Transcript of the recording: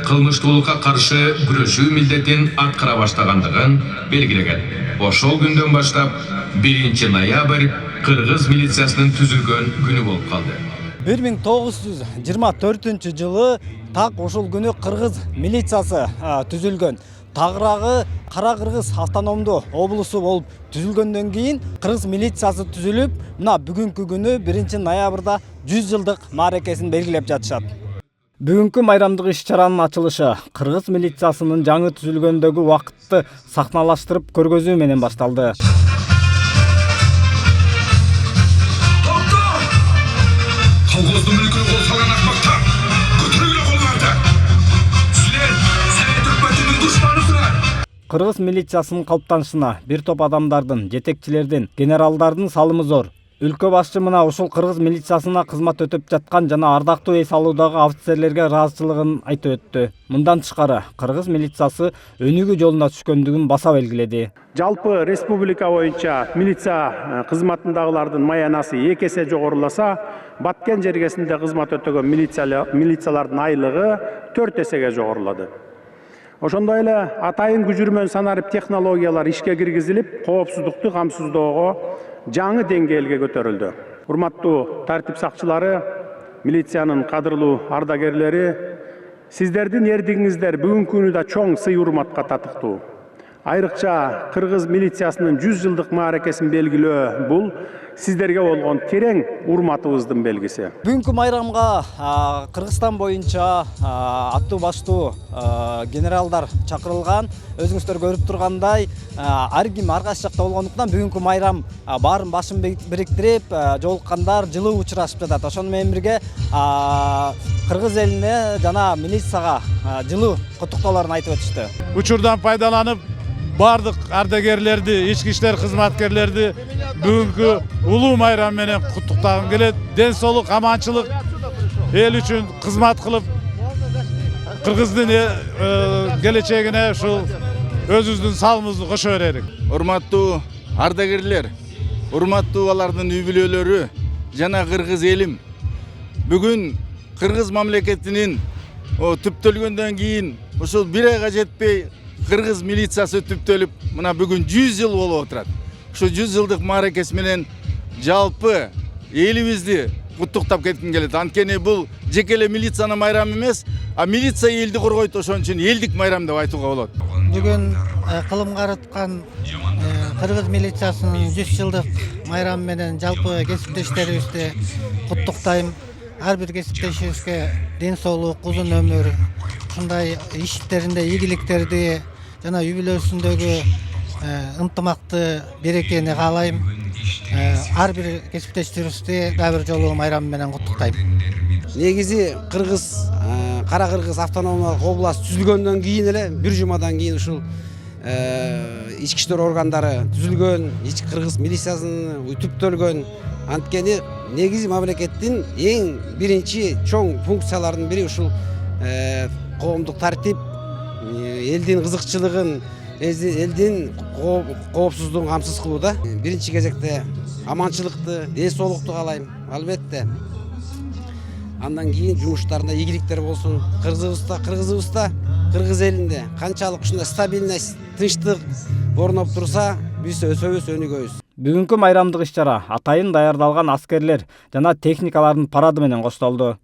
кылмыштуулукка каршы күрөшүү милдетин аткара баштагандыгын белгилеген. Ошол күндөн баштап 1 ноябрь кыргыз милициясынын түзүлгөн күнү болуп калды. 1924 жылы так ошол күнү кыргыз милициясы түзүлгөн. Тагыраагы Кара Кыргыз автономдуу облусу болуп түзүлгөндөн кийин кыргыз милициясы түзүлүп, мына бүгүнкү күнү 1 ноябрда 100 жылдык мааракесин белгилеп жатышат. Бүгүнкү майрамдык иш-чаранын ачылышы кыргыз милициясынын жаңы түзүлгөндөгү убакытты сахналаштырып көргөзүү менен башталды. Колхоздун мүлкүнө кол салган акмактар, көтөрүлгөн колдарды. Силер совет өкмөтүнүн душманысыңар. Кыргыз милициясынын калыптанышына бир топ адамдардын, жетекчилердин, генералдардын салымы зор. Өлкө башчы мына ушул кыргыз милициясына кызмат өтөп жаткан жана ардактуу эс алуудагы офицерлерге ыраазычылыгын айтып өттү. Мындан тышкары кыргыз милициясы өнүгүү жолуна түшкөндүгүн баса белгиледи. Жалпы республика боюнча милиция кызматындагылардын маянасы 2 эсе жогоруласа, Баткен жергесинде кызмат өтөгөн милициялардын айлыгы 4 эсеге жогорулады. Ошондой эле атайын күжүрмөн санарып технологиялар ишке киргизилип, коопсуздукту камсыздоого жаңы деңгээлге көтөрүлдү. Урматтуу тартип сакчылары, милициянын кадырлуу ардагерлери, сиздердин эрдигиңиздер бүгүнкү күнү да чоң сый урматка татыктуу. Айрыкча кыргыз милициясынын 100 жылдык мааракесин белгилөө бул сиздерге болгон терең урматыбыздын белгиси. Бүгүнкү майрамга Кыргызстан боюнча аттуу баштуу генералдар чакырылган. Өзүңүздөр көрүп тургандай, ар ким ар кайсы жакта болгондуктан бүгүнкү майрам баарын башын бириктирип, жолуккандар жылуу учурашып жатат. Ошону менен бирге кыргыз элине жана милицияга жылуу куттуктоолорун айтып өтүштү. Учурдан пайдаланып бардык ардагерлерди, ички иштер кызматкерлерди бүгүнкү улуу майрам менен куттуктагым келет. Ден соолук, аманчылык, эл үчүн кызмат кылып, кыргыздын келечегине ушул өзүбүздүн салымыбызды кошо берелик. Урматтуу ардагерлер, урматтуу алардын үй бүлөлөрү жана кыргыз элим. Бүгүн кыргыз мамлекетинин түптөлгөндөн кийин ушул 1 айга жетпей кыргыз милициясы түптөлүп, мына бүгүн 100 жыл болуп отурат. Ушу 100 жылдык мааракес менен жалпы элибизди куттуктап кетким келет. Анткени бул жеке эле милициянын майрамы эмес, а милиция элди коргойт, ошон үчүн элдик майрам деп айтууга болот. Бүгүн кылымга арткан кыргыз милициясынын 100 жылдык майрамы менен жалпы кесиптештерибизди куттуктайм. Ар бир кесиптешибизге ден соолук, узун өмүр, ушундай иштеринде ийгиликтерди жана үй бүлөсүндөгү ынтымакты, берекени каалайм. Ар бир кесиптештерибизди дагы бир жолу майрам менен куттуктайм. Негизи Кара Кыргыз автономдук область түзүлгөндөн кийин эле, бир жумадан кийин ушул ички иштер органдары түзүлгөн, кыргыз милициясынын түптөлгөн. Анткени негизи мамлекеттин эң биринчи чоң функцияларынын бири ушул коомдук тартип, элдин кызыкчылыгын, элдин коопсуздугун камсыз кылууда. Биринчи кезекте аманчылыкты, ден соолукту каалайм, албетте. Андан кийин жумуштарында ийгиликтер болсун. Кыргызыбызда, кыргыз элинде канчалык ушундай стабильность, тынчтык орноп турса, биз өсөбүз, өнүгөбүз. Бүгүнкү майрамдык иш-чара атайын даярдалган аскерлер жана техникалардын парады менен коштолду.